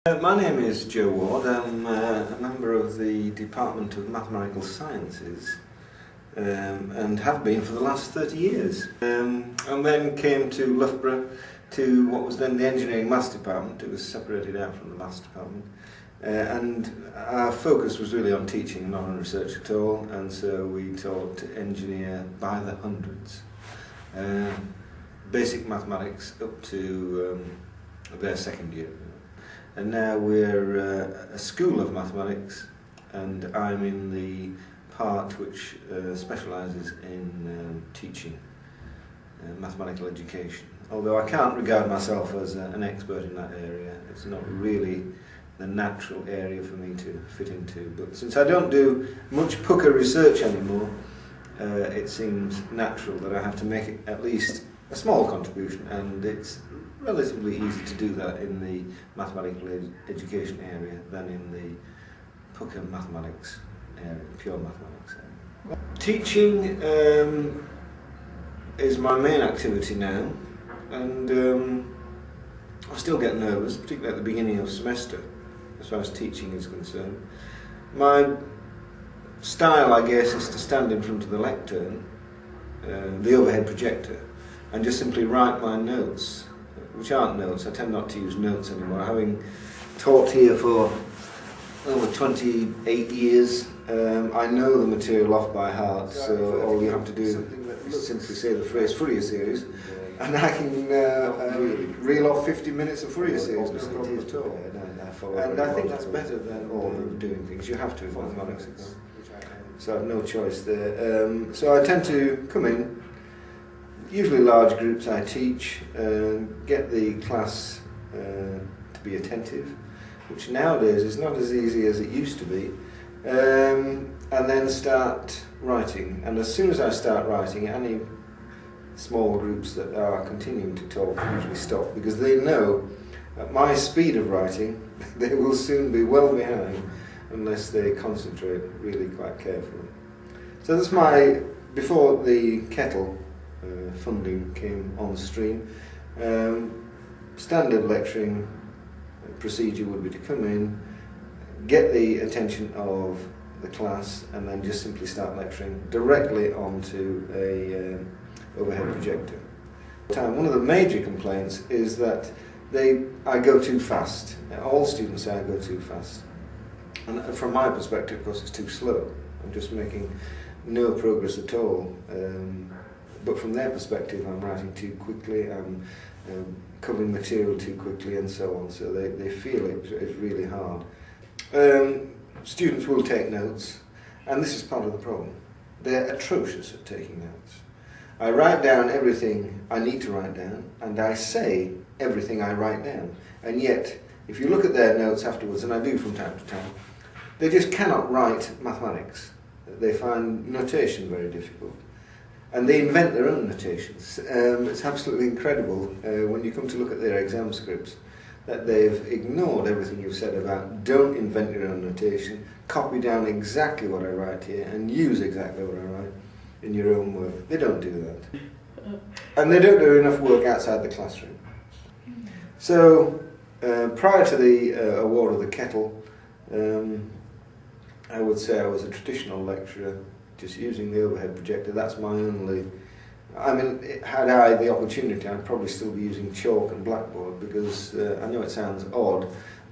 My name is Joe Ward. I'm a member of the Department of Mathematical Sciences and have been for the last 30 years. And then came to Loughborough to what was then the Engineering Maths Department. It was separated out from the Maths Department. And our focus was really on teaching, not on research at all, and so we taught engineer by the hundreds. Basic mathematics up to their second year. And now we're a school of mathematics, and I'm in the part which specialises in teaching mathematical education. Although I can't regard myself as an expert in that area, it's not really the natural area for me to fit into. But since I don't do much pucker research anymore, it seems natural that I have to make at least a small contribution, and it's relatively easy to do that in the mathematical education area than in the pucker mathematics area, pure mathematics area. Teaching is my main activity now, and I still get nervous, particularly at the beginning of semester, as far as teaching is concerned. My style, I guess, is to stand in front of the lectern, the overhead projector, and just simply write my notes, which aren't notes. I tend not to use notes anymore. Having taught here for over 28 years, I know the material off by heart, so all you have to do is simply say the phrase Fourier series, and I can reel off 50 minutes of Fourier series, no problem at all. And I think that's better than order of doing things. You have to in mathematics, so I have no choice there. So I tend to come in, usually large groups I teach, get the class to be attentive, which nowadays is not as easy as it used to be, and then start writing. And as soon as I start writing, any small groups that are continuing to talk usually stop, because they know at my speed of writing they will soon be well behind unless they concentrate really quite carefully. So that's my, before the CETL funding came on stream, standard lecturing procedure would be to come in, get the attention of the class, and then just simply start lecturing directly onto a overhead projector. One of the major complaints is that I go too fast. All students say I go too fast, and from my perspective, of course, it's too slow. I'm just making no progress at all. But from their perspective, I'm writing too quickly, I'm covering material too quickly, and so on. So they feel it's really hard. Students will take notes, and this is part of the problem. They're atrocious at taking notes. I write down everything I need to write down, and I say everything I write down. And yet, if you look at their notes afterwards, and I do from time to time, they just cannot write mathematics. They find notation very difficult. And they invent their own notations. It's absolutely incredible when you come to look at their exam scripts that they've ignored everything you've said about don't invent your own notation, copy down exactly what I write here and use exactly what I write in your own work. They don't do that. And they don't do enough work outside the classroom. So prior to the award of the CETL, I would say I was a traditional lecturer, just using the overhead projector. That's my only, I mean, had I the opportunity, I'd probably still be using chalk and blackboard, because I know it sounds odd,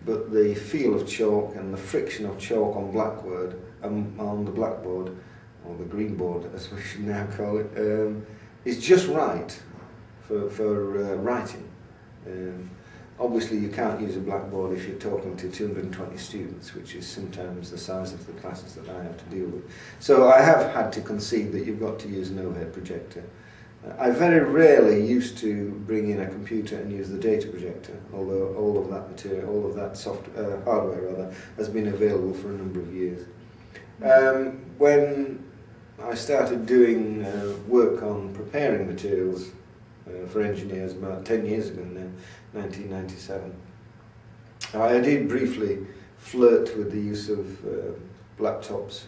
but the feel of chalk and the friction of chalk on blackboard, on the blackboard, or the green board as we should now call it, is just right for writing. Obviously you can't use a blackboard if you're talking to 220 students, which is sometimes the size of the classes that I have to deal with. So I have had to concede that you've got to use an overhead projector. I very rarely used to bring in a computer and use the data projector, although all of that material, all of that hardware rather, has been available for a number of years. When I started doing work on preparing materials for engineers about 10 years ago now, 1997. I did briefly flirt with the use of laptops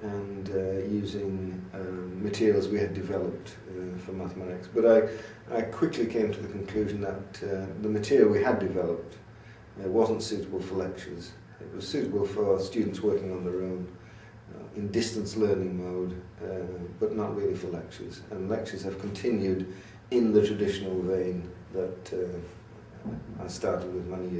and using materials we had developed for mathematics, but I quickly came to the conclusion that the material we had developed It wasn't suitable for lectures. It was suitable for students working on their own, in distance learning mode, but not really for lectures. And lectures have continued in the traditional vein that I started with many years